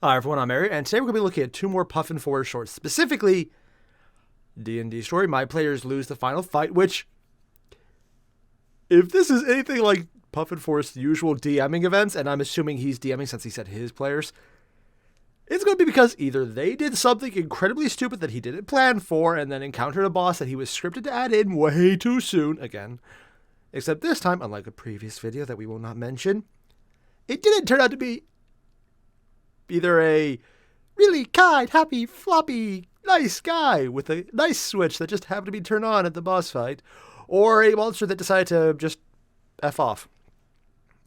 Hi everyone, I'm Airier, and today we're going to be looking at two more Puffin 4 shorts. Specifically, D&D story, my players lose the final fight, which, if this is anything like Puffin 4's usual DMing events, and I'm assuming he's DMing since he said his players, it's going to be because either they did something incredibly stupid that he didn't plan for, and then encountered a boss that he was scripted to add in way too soon, again. Except this time, unlike a previous video that we will not mention, it didn't turn out to be either a really kind, happy, floppy, nice guy with a nice switch that just happened to be turned on at the boss fight, or a monster that decided to just F off.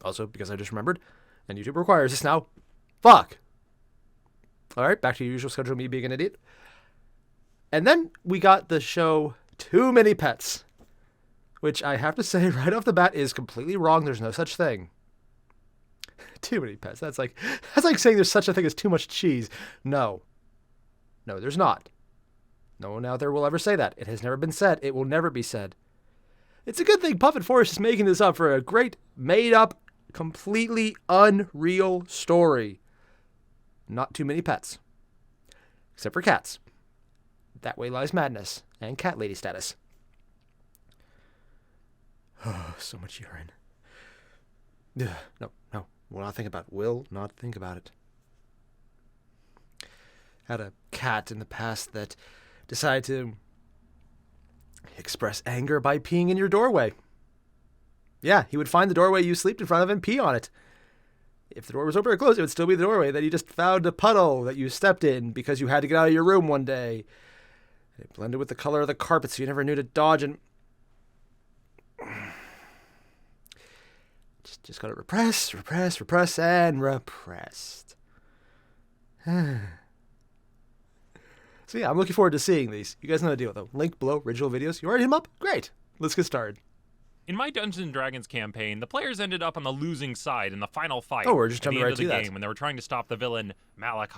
Also, because I just remembered, and YouTube requires this now, fuck. Alright, back to your usual schedule, me being an idiot. And then we got the show Too Many Pets, which I have to say right off the bat is completely wrong. There's no such thing. Too many pets. That's like saying there's such a thing as too much cheese. No, there's not. No one out there will ever say that. It has never been said. It will never be said. It's a good thing Puffin Forest is making this up for a great, made-up, completely unreal story. Not too many pets. Except for cats. That way lies madness and cat lady status. Oh, so much urine. No. Will not think about it. Will not think about it. Had a cat in the past that decided to express anger by peeing in your doorway. Yeah, he would find the doorway you slept in front of and pee on it. If the door was open or closed, it would still be the doorway that you just found a puddle that you stepped in because you had to get out of your room one day. It blended with the color of the carpet so you never knew to dodge and... Just gotta repress, and repressed. So yeah, I'm looking forward to seeing these. You guys know the deal, though. Link below, original videos. You already hit them up? Great. Let's get started. In my Dungeons & Dragons campaign, the players ended up on the losing side in the final fight. Oh, we're just at the jumping end right of the to that. game when they were trying to stop the villain Malik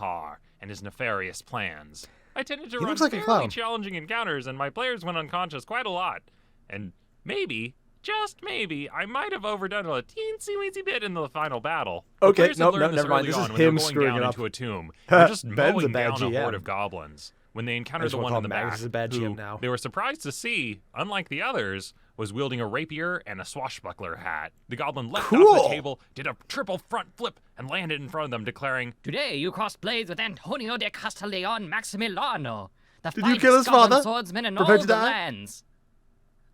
and his nefarious plans. I tended to He run looks like a fairly clown. challenging encounters, and my players went unconscious quite a lot. And maybe, just maybe, I might have overdone a teensy-weensy bit in the final battle. Okay, The players had nope, learned never mind. early This is on when they were him going screwing down it up. into a tomb. They were just Ben's a mowing bad down a GM. horde of goblins. When they I encountered just the wanna one call in the Magus back, as a bad GM who now. they were surprised to see, unlike the others, was wielding a rapier and a swashbuckler hat. The goblin leapt off the table, did a triple front flip, and landed in front of them, declaring, "Today you cross blades with Antonio de Castellon Maximiliano, the Did you finest kill his goblin father? swordsman in Prepared all to the die? lands."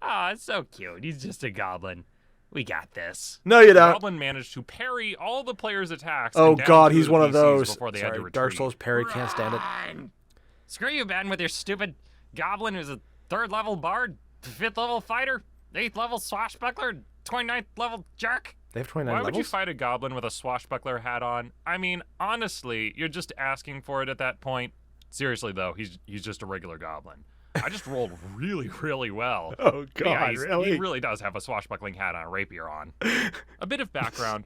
"Ah, it's so cute. He's just a goblin. We got this." No, you The don't. goblin managed to parry all the players' attacks. Oh and down god, two he's the one of PCs those. Before they had to Sorry, retreat. Dark Souls parry, can't stand it. Run! Screw you, Ben, with your stupid goblin who's a 3rd level bard, 5th level fighter, 8th level swashbuckler, 29th level jerk. They have 29 Why levels? would you fight a goblin with a swashbuckler hat on? I mean, honestly, you're just asking for it at that point. Seriously, though, he's just a regular goblin. I just rolled really, really well. Oh But yeah, god, really? He really does have a swashbuckling hat and a rapier on. A bit of background.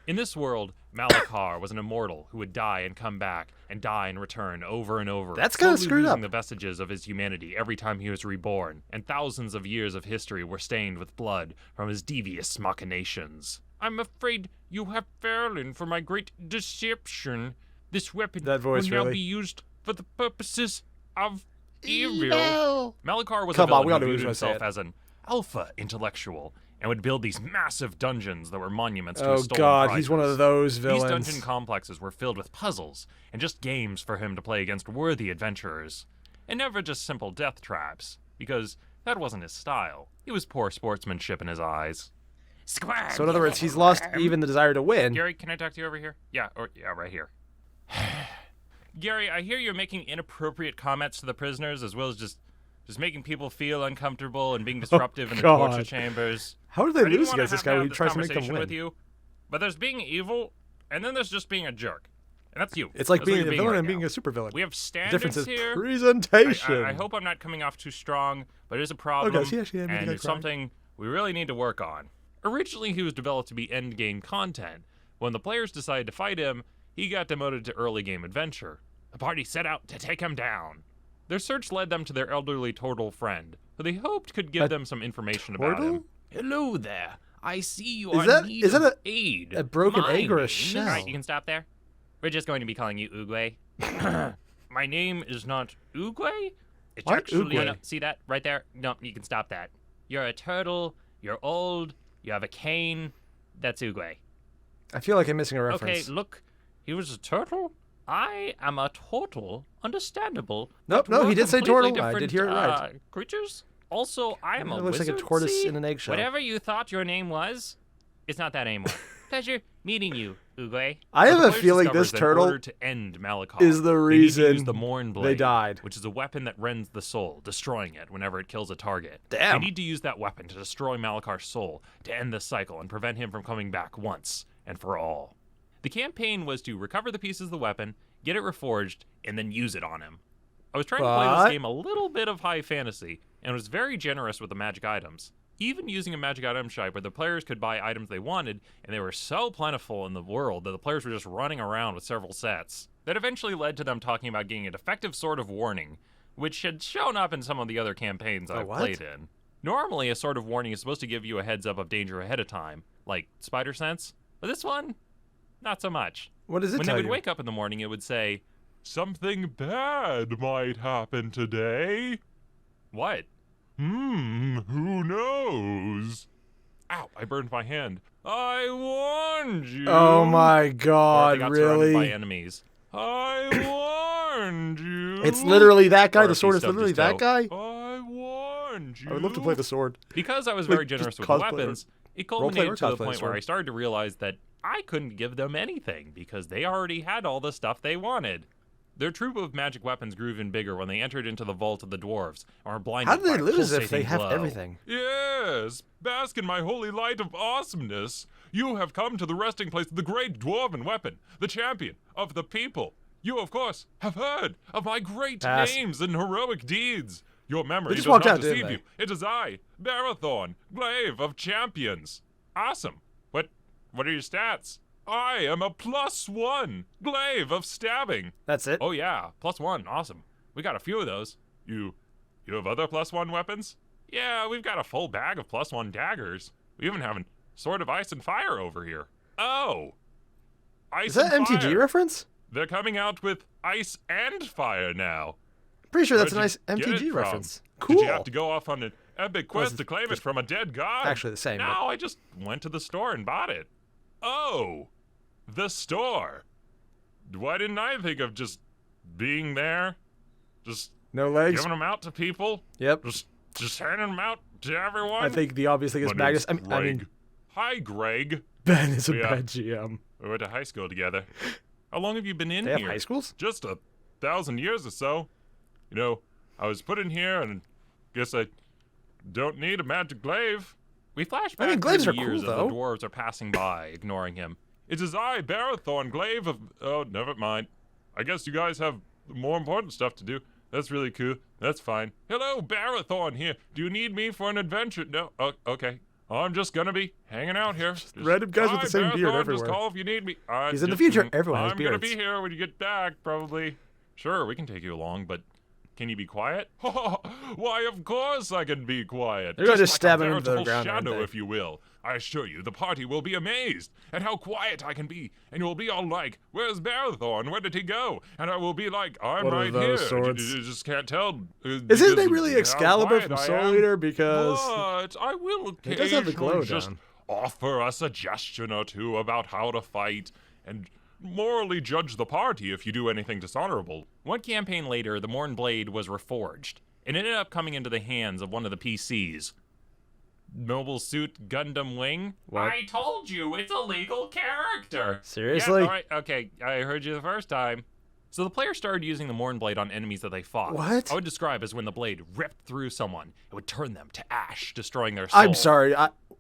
In this world, Malik was an immortal who would die and come back, and die and return over and over. That's kinda slowly screwed losing up. the vestiges of his humanity every time he was reborn, and thousands of years of history were stained with blood from his devious machinations. I'm afraid you have fallen for my great deception. This weapon That voice, will now really? be used for the purposes of evil. Malikar was Come a on, we villain gotta who do viewed this when I say himself as an alpha intellectual and would build these massive dungeons that were monuments to Oh his stolen god, he's one of prizes. those These villains. dungeon complexes were filled with puzzles and just games for him to play against worthy adventurers, and never just simple death traps, because that wasn't his style. He was poor sportsmanship in his eyes. Squirm, So in other you words, he's little lost worm. even the desire to win. Gary, can I talk to you over here? Yeah, right here. Gary, I hear you're making inappropriate comments to the prisoners, as well as just making people feel uncomfortable and being disruptive in the torture God. chambers. How did they I didn't lose wanna against this have guy when have he tries to make them conversation win? with you, but there's being evil, and then there's just being a jerk. And that's you. It's like That's what being a you're villain right and being now. a supervillain. We have The standards difference is here. presentation. I hope I'm not coming off too strong, but it is a problem, does he actually have any and guy it's crying? something we really need to work on. Originally, he was developed to be endgame content. When the players decided to fight him, he got demoted to early game adventure. The party set out to take him down. Their search led them to their elderly turtle friend, who they hoped could give them some information about him. turtle? Hello there. I see you Is are that- in need is that of aid. a broken My egg or a name- shell? All right, you can stop there. We're just going to be calling you Oogway. My name is not Oogway. It's What? actually... Oogway? No, see that right there? No, you can stop that. You're a turtle. You're old. You have a cane. That's Oogway. I feel like I'm missing a reference. Okay, look. He was a turtle. I am a turtle. Understandable. Nope, but no, we're he did say completely turtle. I did different, hear it right. Creatures. Also, I am a It looks like a wizard, tortoise see? in an eggshell. Whatever you thought your name was, it's not that anymore. Pleasure meeting you, Oogway. I have The a players feeling discovered this that in turtle order to end Malik, is the they need to reason use the mourn blade, they died. which is a weapon that rends the soul, destroying it whenever it kills a target. Damn. They need to use that weapon to destroy Malakar's soul to end this cycle and prevent him from coming back once and for all. The campaign was to recover the pieces of the weapon, get it reforged, and then use it on him. I was trying to play But- this game a little bit of high fantasy, and was very generous with the magic items. Even using a magic item shop where the players could buy items they wanted, and they were so plentiful in the world that the players were just running around with several sets. That eventually led to them talking about getting a defective sword of warning, which had shown up in some of the other campaigns I've what? played in. Normally, a sword of warning is supposed to give you a heads up of danger ahead of time, like spider sense, but this one, not so much. What does it When they tell would you? wake up in the morning, it would say, "Something bad might happen today." What? Who knows? Ow, I burned my hand. I warned you. Oh my Or they God, got surrounded by really? enemies. I warned you. It's literally that guy. Or The if he sword is stubbed literally his that toe. guy? I warned you. I would love to play the sword. Because I was Like, very generous just with the cosplay or- weapons, it roleplay or culminated to the cosplay the point where sword. I started to realize that I couldn't give them anything because they already had all the stuff they wanted. Their troop of magic weapons grew even bigger when they entered into the vault of the dwarves and were blinded How do they by a lose if they pulsating have glow. everything? Yes, bask in my holy light of awesomeness. You have come to the resting place of the great dwarven weapon, the champion of the people. You, of course, have heard of my great Pass. names and heroic deeds. Your memory They just does walked not out, didn't deceive they? you. It is I, Barathorn, glaive of champions. Awesome. What are your stats? I am a +1 glaive of stabbing. That's it? Oh yeah, +1, awesome. We got a few of those. You have other +1 weapons? Yeah, we've got a full bag of +1 daggers. We even have a sword of ice and fire over here. Oh, ice Is that and MTG fire. reference? They're coming out with ice and fire now. Pretty sure that's a Where'd nice you get it MTG from? reference. Did Cool. you have to go off on an epic quest to claim it from a dead god? actually the same, but- No, I just went to the store and bought it. Oh, the store. Why didn't I think of just being there? Just No legs? giving them out to people? Yep. Just handing them out to everyone? I think the obvious thing is My name's Magnus. I mean, Greg. Hi, Greg. Ben is a Yeah. bad GM. We went to high school together. How long have you been in They have here? high schools? Just 1,000 years or so. You know, I was put in here and guess I don't need a magic glaive. We flash back I mean, glaives through are the cool, years as the though. dwarves are passing by, ignoring him. It is I, Barathorn, glaive of... Oh, never mind. I guess you guys have more important stuff to do. That's really cool. That's fine. Hello, Barathorn here. Do you need me for an adventure? No? Oh, okay. I'm just gonna be hanging out here. Just, random guys with "Hi, the same beard Barathorn, everywhere." Just call if you need me. He's in the future. Mm, Everyone has I'm gonna be beards. here when you get back, probably. Sure, we can take you along, but can you be quiet? Why, of course I can be quiet. They're gonna just like stab a him into the veritable ground, aren't shadow, they? if you will. I assure you, the party will be amazed at how quiet I can be, and you'll be all like, "Where's Barathorn? Where did he go?" And I will be like, "I'm What are right those here." swords? You just can't tell. Is his because name really how Excalibur quiet from I Soul am. Eater? Because But I will He does have the glow occasionally just down. offer a suggestion or two about how to fight, and morally judge the party if you do anything dishonorable. One campaign later, the Mourn Blade was reforged, and ended up coming into the hands of one of the PCs. Mobile Suit Gundam Wing? What? I told you, it's a legal character! Seriously? Yeah, alright, okay, I heard you the first time. So the player started using the Mourn Blade on enemies that they fought. What? I would describe as when the blade ripped through someone, it would turn them to ash, destroying their soul. I'm sorry.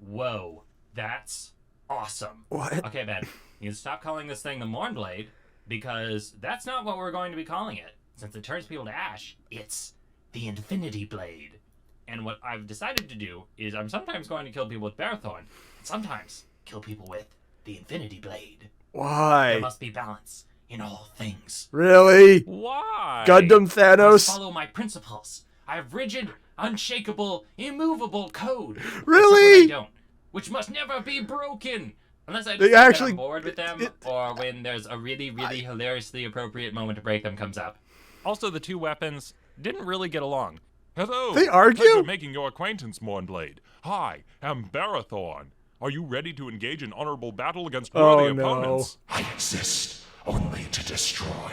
Whoa, that's awesome. What? Okay, Ben, you can stop calling this thing the Mourn Blade because that's not what we're going to be calling it. Since it turns people to ash, it's the Infinity Blade. And what I've decided to do is I'm sometimes going to kill people with Barathorn, and sometimes kill people with the Infinity Blade. There Why? must be balance in all things. Really? Why? Gundam Must Thanos? follow my principles. I have rigid, unshakable, immovable code. Really? Except when I don't, which must never be broken. Unless I They just actually- get on board with them, or when there's a really, really hilariously appropriate moment to break them comes up. Also, the two weapons didn't really get along. Hello. They argue? Pleasure making your acquaintance, Mournblade. Hi, I'm Barathorn. Are you ready to engage in honorable battle against worthy Oh, no. opponents? I exist only to destroy.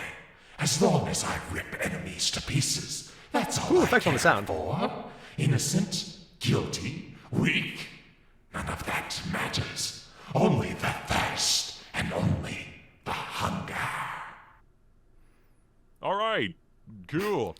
As long as I rip enemies to pieces, that's all Cool I effect on the care sound. for. Innocent, guilty, weak. None of that matters. Only the thirst and only the hunger. All right, cool.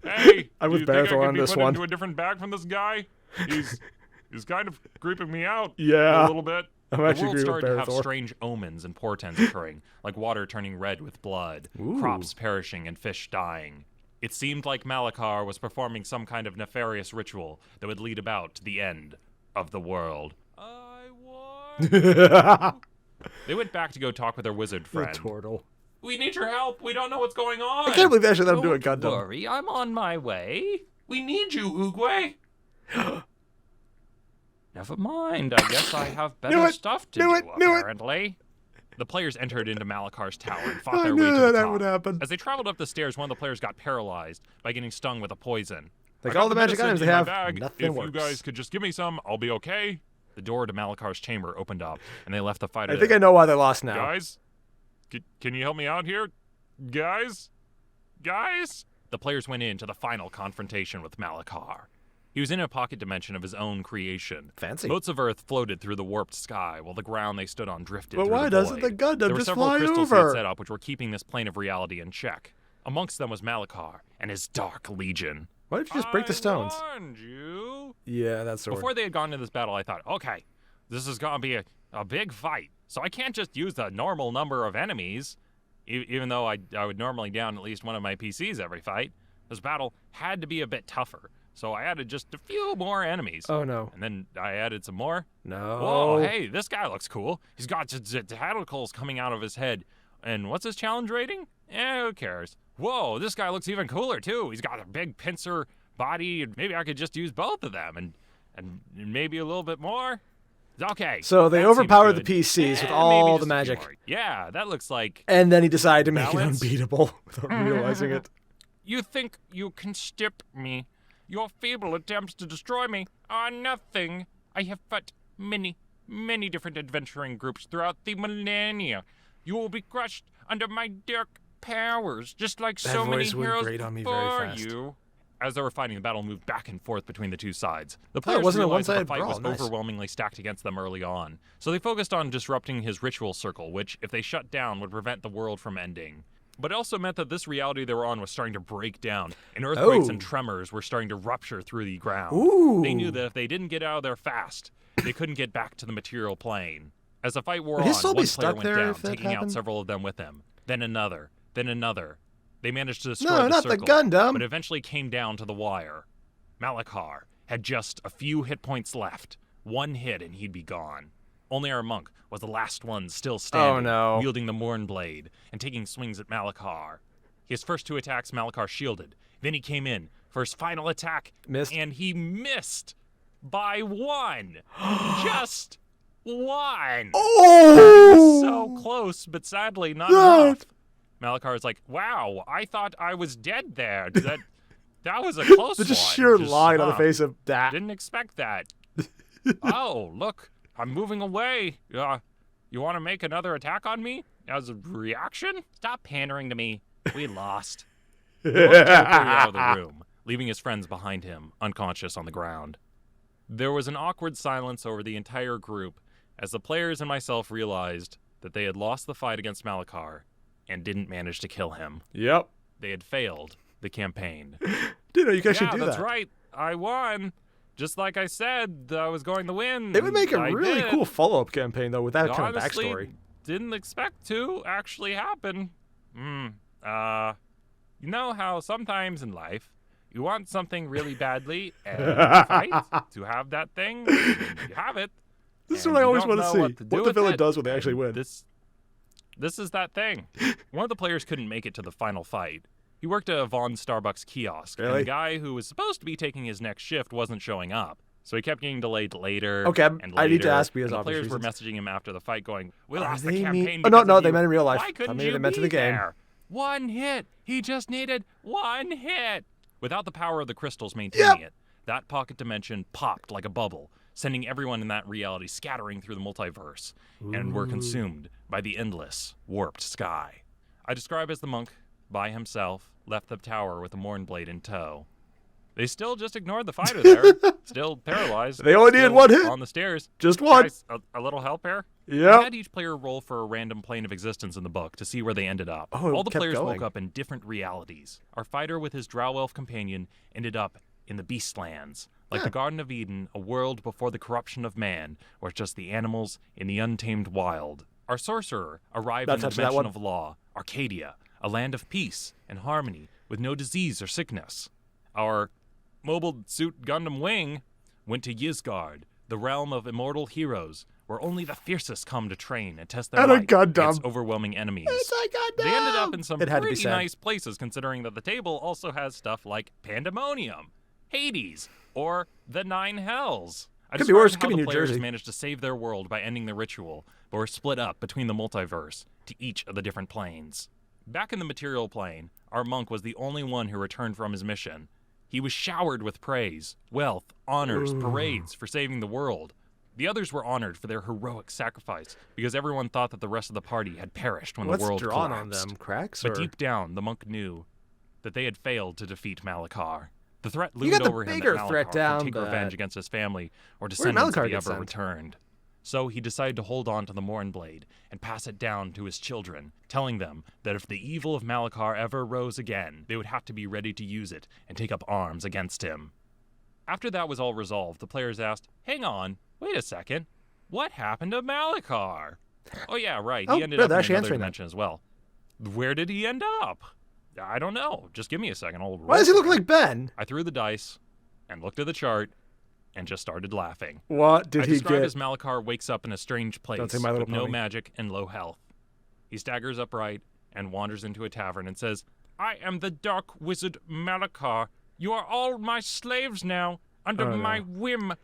Hey, I'm with do you think I Barathorn could on be this put one. into a different bag from this guy? He's kind of creeping me out. Yeah. A little bit. I'm The actually world agree with started to have Barathorn. strange omens and portents occurring, like water turning red with blood, Ooh. crops perishing, and fish dying. It seemed like Malakar was performing some kind of nefarious ritual that would lead about to the end of the world. I won. They went back to go talk with their wizard The friend. turtle. We need your help. We don't know what's going on. I can't believe they actually let him do a Don't Gundam. worry, I'm on my way. We need you, Oogway. Never mind, I guess I have Knew better it, stuff to knew do, it, knew it. apparently. The players entered into Malakar's tower and fought I their way knew to the that top. would happen. As they traveled up the stairs, one of the players got paralyzed by getting stung with a poison. Like I got all the magic medicine items in they my have, bag. nothing If works. you guys could just give me some, I'll be okay. The door to Malakar's chamber opened up, and they left the fight. I think I know why they lost now. Guys, can you help me out here? Guys? The players went into the final confrontation with Malakar. He was in a pocket dimension of his own creation. Fancy. Motes of Earth floated through the warped sky, while the ground they stood on drifted But through why the doesn't void. the Gundam There were just several fly crystals he had over? set up which were keeping this plane of reality in check. Amongst them was Malakar and his Dark Legion. Why don't you just break the stones? I warned you. Yeah, that's sword. Before they had gone into this battle, I thought, okay, this is going to be a big fight, so I can't just use the normal number of enemies, even though I would normally down at least one of my PCs every fight. This battle had to be a bit tougher, so I added just a few more enemies. Oh no. And then I added some more. No. Whoa, hey, this guy looks cool. He's got tentacles coming out of his head. And what's his challenge rating? Who cares? Whoa, this guy looks even cooler, too. He's got a big pincer body, and maybe I could just use both of them, and maybe a little bit more. Okay. So they that seems overpowered the good. PCs with Maybe all just the a few magic. more. Yeah, that looks like... And then he decided to make Balance? it unbeatable without realizing it. You think you can stip me? Your feeble attempts to destroy me are nothing. I have fought many different adventuring groups throughout the millennia. You will be crushed under my dark powers, just like That so many voice would heroes grate on me very before fast. you. As they were fighting, the battle moved back and forth between the two sides. The Oh, it players wasn't a realized that the one-sided fight brawl. was Nice. overwhelmingly stacked against them early on, so they focused on disrupting his ritual circle, which, if they shut down, would prevent the world from ending. But it also meant that this reality they were on was starting to break down, and earthquakes and Oh. tremors were starting to rupture through the ground. Ooh. They knew that if they didn't get out of there fast, they couldn't get back to the material plane. As the fight wore Would on, his soul be one player stuck went there down, if that taking out happened? several of them with him. Then another. They managed to destroy No, the not the circle, Gundam. but eventually came down to the wire. Malakar had just a few hit points left. One hit and he'd be gone. Only our monk was the last one still standing, no. wielding the mourn blade and taking swings at Malakar. His first two attacks, Malakar shielded. Then he came in for his final attack, Missed. and he missed by one. Just one. Oh! So close, but sadly not That- enough. Malakar's like, wow, I thought I was dead there. That was a close The one. just sheer line on the huh, face of that. Didn't expect that. Oh, look, I'm moving away. You want to make another attack on me as a reaction? Stop pandering to me. We lost. He walked telepathy out of the room, leaving his friends behind him, unconscious on the ground. There was an awkward silence over the entire group as the players and myself realized that they had lost the fight against Malakar and didn't manage to kill him. Yep. They had failed the campaign. Dude, you guys should Yeah, do that's that. right. I won. Just like I said, I was going to win. It would make a I really did. cool follow-up campaign, though, with that kind of Honestly, backstory. didn't expect to actually happen. You know how sometimes in life you want something really badly and you fight to have that thing, and you have it. This is and what I you always don't want to know see. What, to do What the with villain it, does when they actually and win. This is that thing. One of the players couldn't make it to the final fight. He worked at a Vaughn Starbucks kiosk, and Really? the guy who was supposed to be taking his next shift wasn't showing up. So he kept getting delayed later Okay, and later. I need to ask because and the obvious players were reasons. messaging him after the fight going, we Are lost the they campaign Oh, no, because of they you. meant in real life. Why I couldn't mean, you they meant be in the game. there? One hit. He just needed one hit. Without the power of the crystals maintaining it, that pocket dimension popped like a bubble, sending everyone in that reality scattering through the multiverse, and were consumed by the endless, warped sky. I describe as the monk, by himself, left the tower with the mourn blade in tow. They still just ignored the fighter there, still paralyzed. They only needed still one hit. on the stairs. Just one. Guys, a little help here? Yep. I had each player roll for a random plane of existence in the book to see where they ended up. Oh, it All the kept players going. woke up in different realities. Our fighter with his drow elf companion ended up in the Beastlands, like the Garden of Eden, a world before the corruption of man, where it's just the animals in the untamed wild. Our sorcerer arrived in the touched that dimension one. of law, Arcadia, a land of peace and harmony with no disease or sickness. Our mobile suit Gundam Wing went to Yizgard, the realm of immortal heroes, where only the fiercest come to train and test their And a might Gundam. against overwhelming enemies. They ended up in some It had to be pretty said. nice places, considering that the table also has stuff like Pandemonium, Hades, or the Nine Hells. I Could be worse, described could how be the New players Jersey. managed to save their world by ending the ritual, but were split up between the multiverse to each of the different planes. Back in the material plane, our monk was the only one who returned from his mission. He was showered with praise, wealth, honors, parades for saving the world. The others were honored for their heroic sacrifice because everyone thought that the rest of the party had perished when What's the world drawn on collapsed. them? Cracks? But or? deep down, the monk knew that they had failed to defeat Malachar. The threat You loomed got the over him that bigger Malachar threat would down take that- revenge against his family or Where descendants Malachar if he get ever sent? returned. So he decided to hold on to the Mourn Blade and pass it down to his children, telling them that if the evil of Malachar ever rose again, they would have to be ready to use it and take up arms against him. After that was all resolved, the players asked, hang on, wait a second, what happened to Malachar? Oh yeah, right, Oh, he ended yeah, up they're in actually another answering that. dimension as well. Where did he end up? I don't know, just give me a second. Why does he look like Ben? I threw the dice and looked at the chart and just started laughing. What did I he describe get? as Malachar wakes up in a strange place say My Little with no Pony. magic and low health. He staggers upright and wanders into a tavern and says, I am the dark wizard Malachar. You are all my slaves now. Under Oh, no. my whim,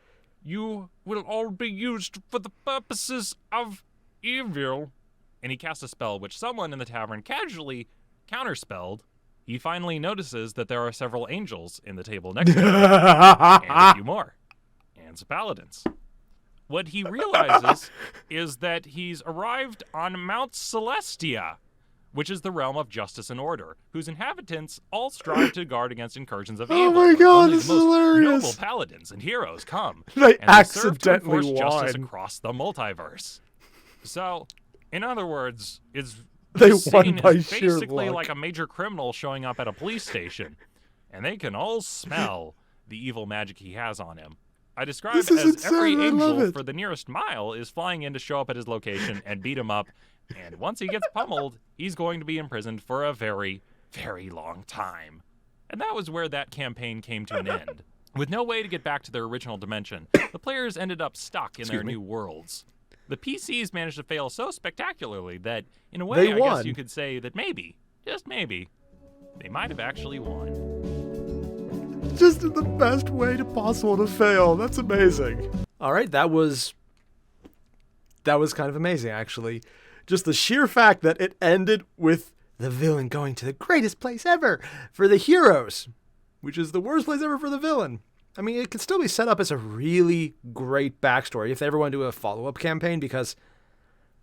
you will all be used for the purposes of evil. And he casts a spell which someone in the tavern casually counterspelled. He finally notices that there are several angels in the table next to him, and a few more, and some paladins. What he realizes is that he's arrived on Mount Celestia, which is the realm of justice and order, whose inhabitants all strive to guard against incursions of Oh evil. my where God, only this the is most hilarious. noble paladins and heroes come. They and serve to accidentally enforce justice won. across the multiverse. So, in other words, it's They this won scene by is sheer basically luck. like a major criminal showing up at a police station, and they can all smell the evil magic he has on him. I describe This it is as every insane, I love angel it. for the nearest mile is flying in to show up at his location and beat him up, and once he gets pummeled, he's going to be imprisoned for a very, very long time. And that was where that campaign came to an end. With no way to get back to their original dimension, the players ended up stuck in their new worlds. The PCs managed to fail so spectacularly that, in a way, They I won. guess you could say that maybe, just maybe, they might have actually won. Just the best way to possible to fail. That's amazing. All right, that was kind of amazing, actually. Just the sheer fact that it ended with the villain going to the greatest place ever for the heroes, which is the worst place ever for the villain. I mean, it could still be set up as a really great backstory if they ever want to do a follow-up campaign, because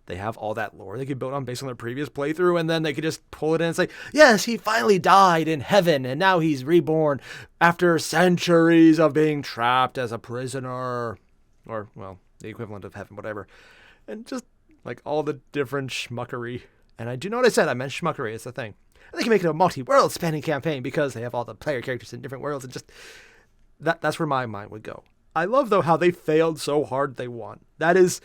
they have all that lore they could build on based on their previous playthrough, and then they could just pull it in and say, yes, he finally died in heaven, and now he's reborn after centuries of being trapped as a prisoner. Or, well, the equivalent of heaven, whatever. And just, like, all the different schmuckery. And I do know what I said. I meant schmuckery. It's the thing. And they can make it a multi-world spanning campaign because they have all the player characters in different worlds, and just... That's where my mind would go. I love, though, how they failed so hard they won. That is...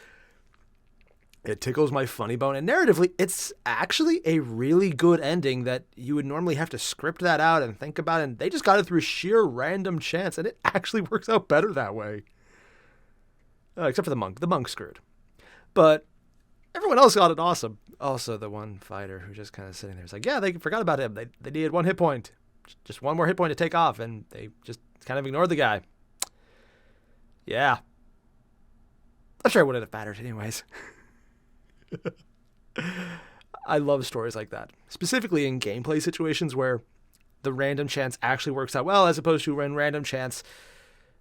It tickles my funny bone. And narratively, it's actually a really good ending that you would normally have to script that out and think about. And they just got it through sheer random chance. And it actually works out better that way. Except for the monk. The monk screwed. But everyone else got it awesome. Also, the one fighter who just kind of sitting there is like, yeah, they forgot about him. They needed one hit point. Just one more hit point to take off. And they just kind of ignored the guy. Yeah. I'm sure it wouldn't have mattered anyways. I love stories like that, specifically in gameplay situations where the random chance actually works out well, as opposed to when random chance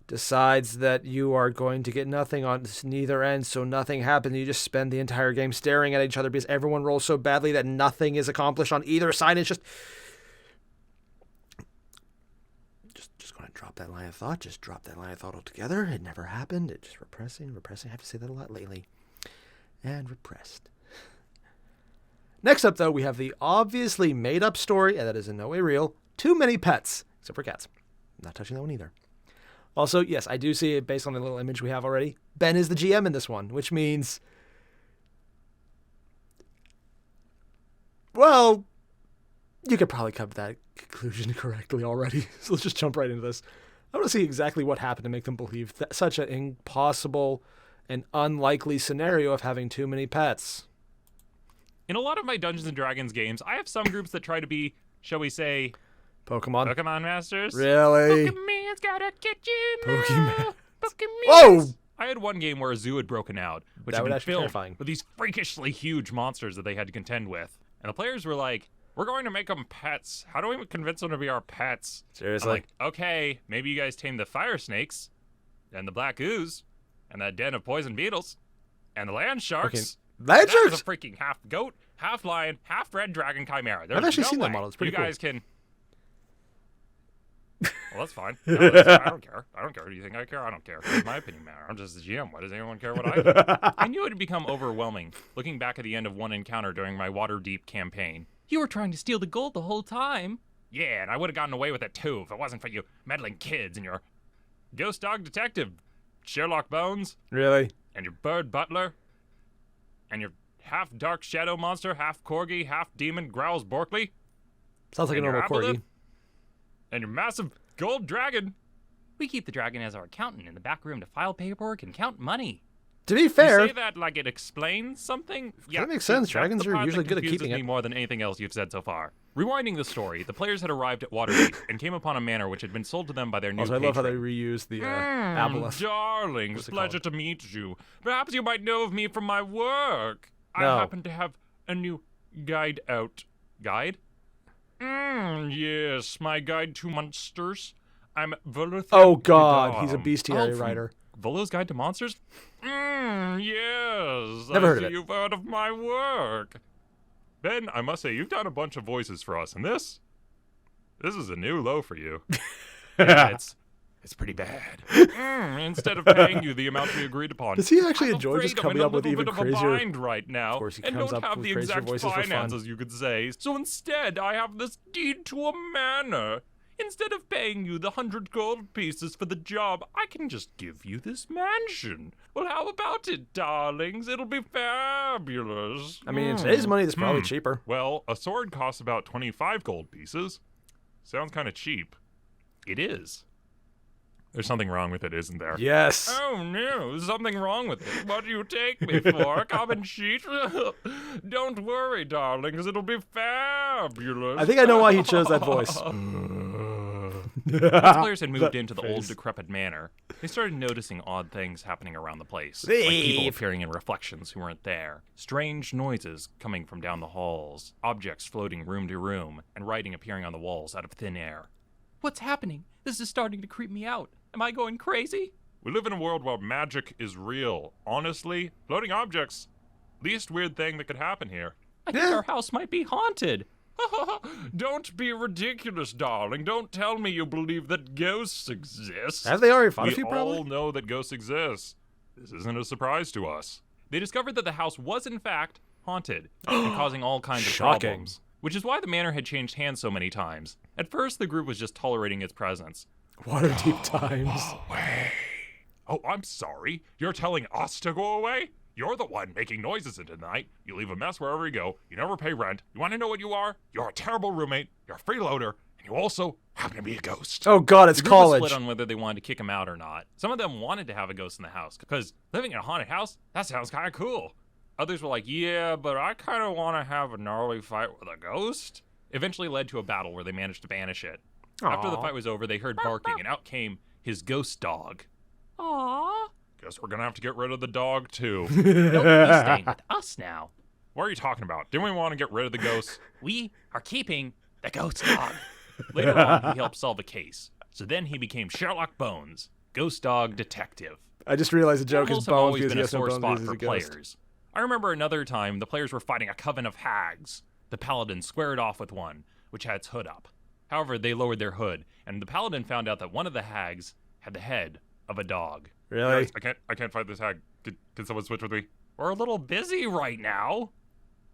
decides that you are going to get nothing on neither end, so nothing happens. You just spend the entire game staring at each other because everyone rolls so badly that nothing is accomplished on either side. It's just going to drop that line of thought. Just drop that line of thought altogether. It never happened. It's just repressing. I have to say that a lot lately. And repressed. Next up, though, we have the obviously made-up story, and that is in no way real, Too Many Pets, except for cats. I'm not touching that one either. Also, yes, I do see it based on the little image we have already. Ben is the GM in this one, which means, well, you could probably come to that conclusion correctly already. So let's just jump right into this. I want to see exactly what happened to make them believe that such an impossible and unlikely scenario of having too many pets. In a lot of my Dungeons & Dragons games, I have some groups that try to be, shall we say, Pokemon masters. Really? Pokemon's gotta get you now. Pokemon. Whoa! I had one game where a zoo had broken out, which That had would been actually be filled terrifying. with these freakishly huge monsters that they had to contend with. And the players were like, we're going to make them pets. How do we convince them to be our pets? Seriously? I'm like, okay, maybe you guys tame the fire snakes, and the black ooze, and that den of poison beetles, and the land sharks. Land That was sharks? a freaking half goat, half lion, half red dragon chimera. There's I've actually no seen that way model. It's pretty you cool. guys can. Well, that's fine. No, I don't care. I don't care. Do you think I care? I don't care. It's my opinion matter. I'm just the GM. Why does anyone care what I do? I knew it would become overwhelming, looking back at the end of one encounter during my Waterdeep campaign. You were trying to steal the gold the whole time. Yeah, and I would have gotten away with it too if it wasn't for you meddling kids and your ghost dog detective, Sherlock Bones, Really? and your bird butler, and your half dark shadow monster, half corgi, half demon, Growls Borkley, Sounds like a and your normal corgi. aboleth, and your massive gold dragon. We keep the dragon as our accountant in the back room to file paperwork and count money. To be fair, You say that like it explains something? Yeah, makes sense. that's Dragons the are part usually that good at confuses keeping me it. more than anything else you've said so far. Rewinding the story, the players had arrived at Waterdeep and came upon a manor which had been sold to them by their new also, I love how they patron. reused the aboleth. Darlings, What's it pleasure called? to meet you. Perhaps you might know of me from my work. No. I happen to have a new guide out. Guide? Yes, my guide to monsters. I'm Volothian Oh God, he's a Gidam. bestiary from writer. Volo's Guide to Monsters? Yes. Never I heard of see it. You've heard of my work. Ben, I must say, you've done a bunch of voices for us, and this is a new low for you. Yeah, it's pretty bad. Instead of paying you the amount we agreed upon, Does he actually I'm enjoy just afraid I'm coming in up with a little even bit of a crazier? bind right now, Of course, he and comes don't up have with the crazier exact voices for fun. finances, you could say. So instead, I have this deed to a manor. Instead of paying you the 100 gold pieces for the job, I can just give you this mansion. Well, how about it, darlings? It'll be fabulous. I mean, in today's money, that's probably cheaper. Well, a sword costs about 25 gold pieces. Sounds kind of cheap. It is. There's something wrong with it, isn't there? Yes. Oh no, there's something wrong with it. What do you take me for? Come and cheat? Don't worry, darlings, it'll be fabulous. I think I know why he chose that voice. Once players had moved That into the old face. decrepit manor, they started noticing odd things happening around the place. Thief. Like people appearing in reflections who weren't there. Strange noises coming from down the halls. Objects floating room to room. And writing appearing on the walls out of thin air. What's happening? This is starting to creep me out. Am I going crazy? We live in a world where magic is real. Honestly, floating objects, least weird thing that could happen here. I think Yeah. our house might be haunted. Don't be ridiculous, darling. Don't tell me you believe that ghosts exist. Have they already fought a We few, all probably? know that ghosts exist. This isn't a surprise to us. They discovered that the house was, in fact, haunted and causing all kinds of Shocking. problems, which is why the manor had changed hands so many times. At first, the group was just tolerating its presence. Waterdeep times. Oh, I'm sorry. You're telling us to go away? You're the one making noises in the night. You leave a mess wherever you go. You never pay rent. You want to know what you are? You're a terrible roommate. You're a freeloader. And you also happen to be a ghost. Oh God, it's The group was college. split on whether they wanted to kick him out or not. Some of them wanted to have a ghost in the house because living in a haunted house, that sounds kind of cool. Others were like, yeah, but I kind of want to have a gnarly fight with a ghost. Eventually led to a battle where they managed to banish it. After the Aw. fight was over, they heard barking, and out came his ghost dog. Aww. Guess we're gonna have to get rid of the dog too. Nope, he's staying with us now. What are you talking about? Didn't we want to get rid of the ghost? We are keeping the ghost dog. Later on, he helped solve a case. So then he became Sherlock Bones, ghost dog detective. I just realized the joke Animals is have bones always because been he a has no sore bones spot because he's for a ghost. players. I remember another time the players were fighting a coven of hags. The paladin squared off with one, which had its hood up. However, they lowered their hood, and the paladin found out that one of the hags had the head of a dog. Really? Guys, I can't fight this hag. Can someone switch with me? We're a little busy right now.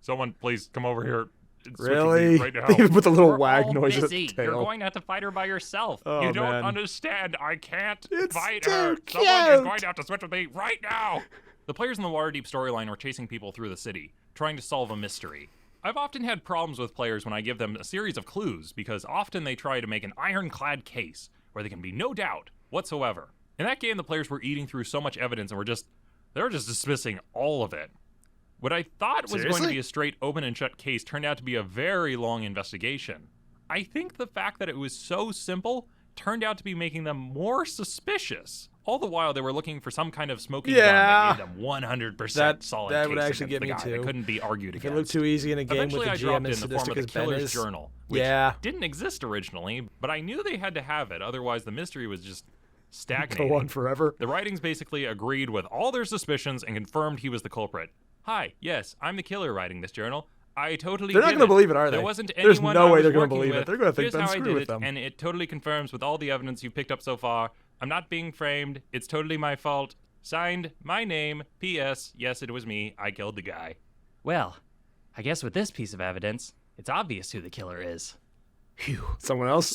Someone please come over here. And switch with Really? me right now. They even put the little We're wag all noise busy. at the You're tail. going to have to fight her by yourself. Oh, You don't man. understand. I can't It's fight too her. cute. Someone is going to have to switch with me right now. The players in the Waterdeep storyline were chasing people through the city, trying to solve a mystery. I've often had problems with players when I give them a series of clues, because often they try to make an ironclad case where there can be no doubt whatsoever. In that game, the players were eating through so much evidence and they were just dismissing all of it. What I thought was going to Seriously? be a straight open and shut case turned out to be a very long investigation. I think the fact that it was so simple turned out to be making them more suspicious. All the while, they were looking for some kind of smoking gun Yeah. that gave them 100% That- solid that would case actually against get the me guy too. that couldn't be argued If it against. looked too easy in a game Eventually, with I the dropped GM in as the form sadistic of the as Ben killer's is. journal, which Yeah. didn't exist originally, but I knew they had to have it, otherwise the mystery was just stagnating. Go on forever. The writings basically agreed with all their suspicions and confirmed he was the culprit. Hi, yes, I'm the killer writing this journal. I totally They're not did going to it. believe it, are they? There wasn't There's anyone no I way was they're going to working believe it. with. They're going to think Here's Ben's how I screwed did with it, them. and it totally confirms with all the evidence you've picked up so far. I'm not being framed. It's totally my fault. Signed, my name, P.S. Yes, it was me. I killed the guy. Well, I guess with this piece of evidence, it's obvious who the killer is. Phew. Someone else?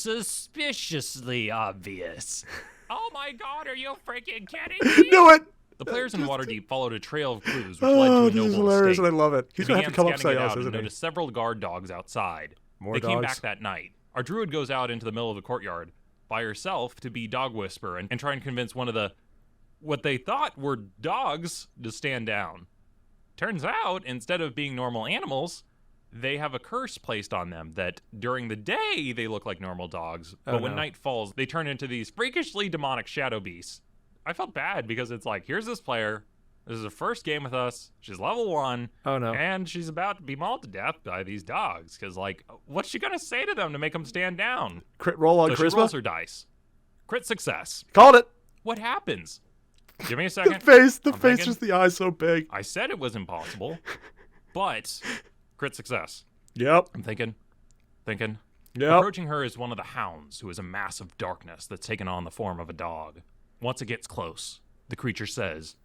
Suspiciously obvious. Oh my god, are you freaking kidding me? Knew it! The players in Waterdeep followed a trail of clues which Oh, led to a this is noble hilarious, estate. and I love it. He's They going to have to began come up scanning it something else, out and isn't he? noticed several guard dogs outside. More They came dogs. back that night. Our druid goes out into the middle of the courtyard by herself to be dog whisperer and try and convince one of the what they thought were dogs to stand down. Turns out, instead of being normal animals, they have a curse placed on them that during the day they look like normal dogs, but Oh, when no. night falls, they turn into these freakishly demonic shadow beasts. I felt bad because it's like, here's this player. This is her first game with us. She's level 1. Oh, no. And she's about to be mauled to death by these dogs. Because, like, what's she going to say to them to make them stand down? Crit roll on So she rolls charisma? her dice. Crit success. Called it! What happens? Give me a The second. face, I'm thinking. just the eyes so big. I said it was impossible, but crit success. Yep. I'm thinking. Yep. Approaching her is one of the hounds, who is a mass of darkness that's taken on the form of a dog. Once it gets close, the creature says,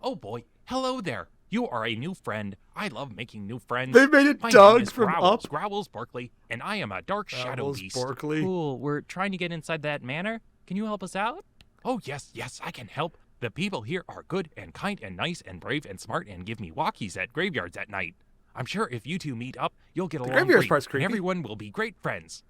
"Oh boy, hello there. You are a new friend. I love making new friends. They made it My Doug name is from Growls, Up. Growls Barkley, and I am a dark shadow Owls beast." Barkley. Cool, we're trying to get inside that manor. Can you help us out? "Oh, yes, I can help. The people here are good and kind and nice and brave and smart and give me walkies at graveyards at night. I'm sure if you two meet up, you'll get along graveyards great, part's and creepy. everyone will be great friends."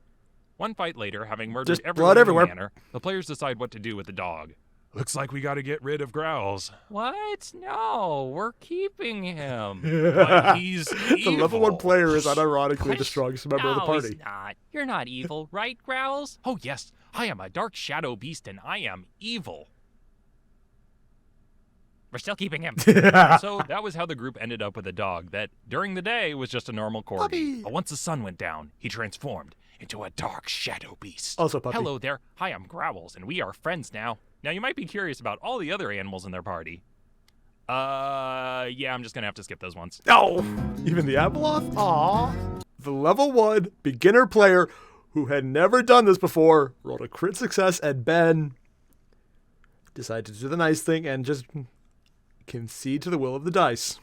One fight later, having murdered Just everyone blood in everywhere. the manor, the players decide what to do with the dog. Looks like we gotta get rid of Growls. What? No, we're keeping him. But he's The level 1 evil. player is unironically the What? strongest member of the No, party. he's not. You're not evil, right, Growls? Oh, yes, I am a dark shadow beast and I am evil. We're still keeping him. So that was how the group ended up with a dog that, during the day, was just a normal corgi. Puppy. But once the sun went down, he transformed into a dark shadow beast. Also puppy. Hello there. Hi, I'm Growls, and we are friends now. Now, you might be curious about all the other animals in their party. Yeah, I'm just gonna have to skip those ones. No! Even the Abeloth? Aww. The level 1 beginner player who had never done this before rolled a crit success, and Ben decided to do the nice thing and just concede to the will of the dice.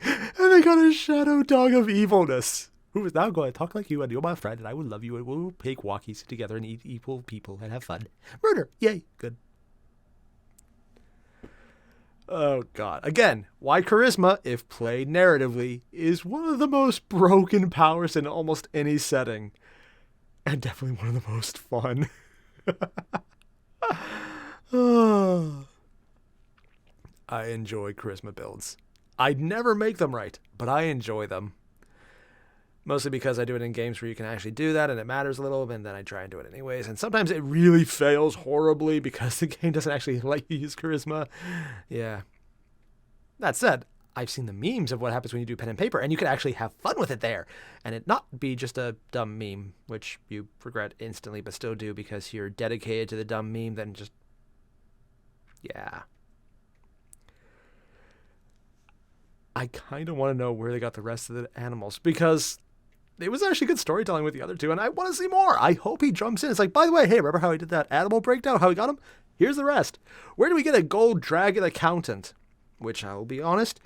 And they got a shadow dog of evilness, who is now going to talk like you, and you're my friend, and I will love you, and we'll take walkies together and eat evil people and have fun. Murder! Yay! Good. Oh, God. Again, why charisma, if played narratively, is one of the most broken powers in almost any setting. And definitely one of the most fun. I enjoy charisma builds. I'd never make them right, but I enjoy them. Mostly because I do it in games where you can actually do that and it matters a little, and then I try and do it anyways. And sometimes it really fails horribly because the game doesn't actually let you use charisma. Yeah. That said, I've seen the memes of what happens when you do pen and paper, and you can actually have fun with it there. And it not be just a dumb meme, which you regret instantly, but still do because you're dedicated to the dumb meme, then just... Yeah. I kind of want to know where they got the rest of the animals, because it was actually good storytelling with the other two, and I want to see more. I hope he jumps in. It's like, by the way, hey, remember how he did that animal breakdown? How he got him? Here's the rest. Where do we get a gold dragon accountant? Which, I will be honest,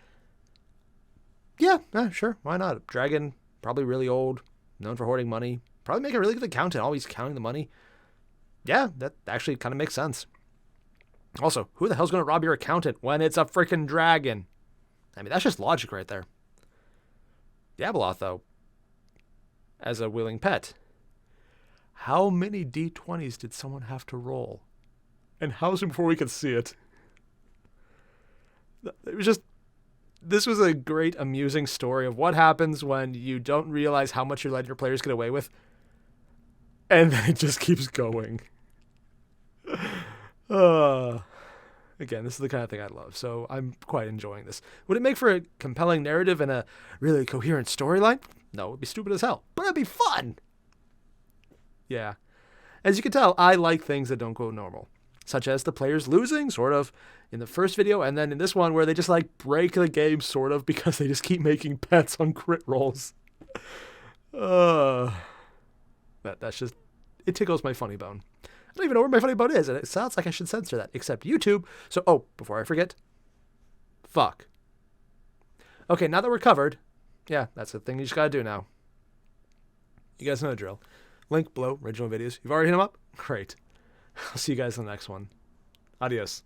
yeah, sure, why not? Dragon, probably really old, known for hoarding money. Probably make a really good accountant, always counting the money. Yeah, that actually kind of makes sense. Also, who the hell's going to rob your accountant when it's a freaking dragon? I mean, that's just logic right there. Diaboloth, though, as a willing pet. How many D20s did someone have to roll? And how soon before we could see it? It was just... This was a great, amusing story of what happens when you don't realize how much you're letting your players get away with. And then it just keeps going. Again, this is the kind of thing I love, so I'm quite enjoying this. Would it make for a compelling narrative and a really coherent storyline? No, it'd be stupid as hell, but it'd be fun! Yeah. As you can tell, I like things that don't go normal. Such as the players losing, sort of, in the first video, and then in this one where they just, like, break the game, sort of, because they just keep making bets on crit rolls. That's just... It tickles my funny bone. I don't even know where my funny bone is, and it sounds like I should censor that, except YouTube. So, oh, before I forget, fuck. Okay, now that we're covered, yeah, that's the thing you just gotta do now. You guys know the drill. Link below, original videos. You've already hit them up? Great. I'll see you guys in the next one. Adios.